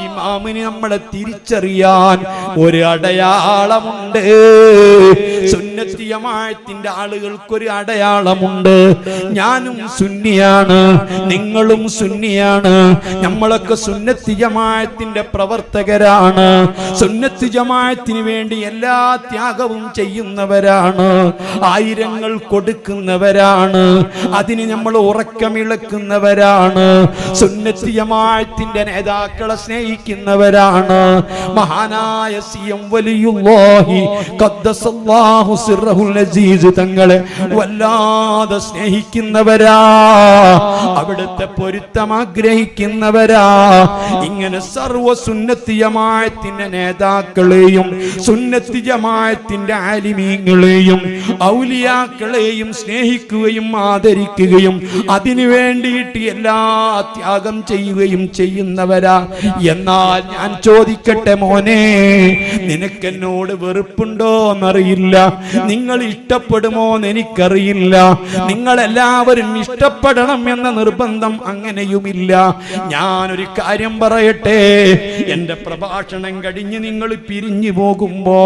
ഇമാമിന് നമ്മളെ തിരിച്ചറിയാൻ ഒരു അടയാളമുണ്ട്. സുന്നത്തി ജമാഅത്തിന്റെ ആളുകൾക്കൊരു അടയാളമുണ്ട്. ഞാനും സുന്നിയാണ്, നിങ്ങളും സുന്നിയാണ്, നമ്മളൊക്കെ സുന്നത്തി ജമാഅത്തിന്റെ പ്രവർത്തകരാണ്, സുന്നത്തി ജമാഅത്തിന് വേണ്ടി എല്ലാ ത്യാഗവും ചെയ്യുന്നവരാണ്, ആയിരങ്ങൾ കൊടുക്കുന്നവരാണ്, അതിന് നമ്മൾ ഉറക്കമിളക്കുന്നവരാണ്, സുന്നത്തി ജമാഅത്തിന്റെ നേതാക്കളെ സ്നേഹിക്കുന്നവരാണ്. മഹാനായ സിയം വലിയുല്ലാഹി ഖദ്ദസല്ലാഹു സിർറഹുൽ അസീസ് തങ്ങളെ വല്ലാതെ സ്നേഹിക്കുന്നവരാ, അവിടുത്തെ പൊരുത്തം ആഗ്രഹിക്കുന്നവരാ. ഇങ്ങനെ സർവ്വ സുന്നത്തി ജമാഅത്തിന്റെ നേതാക്കളെയും സുന്നത്തി ജമാഅത്തിന്റെ ആലിമീങ്ങളെയും ഔലിയാക്കളെയും സ്നേഹിക്കുകയും ആദരിക്കുകയും അതിനു വേണ്ടിയിട്ട് എല്ലാ ത്യാഗം ചെയ്യുകയും ചെയ്യുന്നവരാ. എന്നാൽ ഞാൻ ചോദിക്കട്ടെ മോനെ, നിനക്കെന്നോട് വെറുപ്പുണ്ടോ എന്നറിയില്ല, നിങ്ങൾ ഇഷ്ടപ്പെടുമോ എന്ന് എനിക്കറിയില്ല, നിങ്ങളെല്ലാവരും ഇഷ്ടപ്പെടണം എന്ന നിർബന്ധം അങ്ങനെയുമില്ല. ഞാനൊരു കാര്യം പറയട്ടെ, എന്റെ പ്രഭാഷണം കഴിഞ്ഞ് നിങ്ങൾ പിരിഞ്ഞു പോകുമ്പോ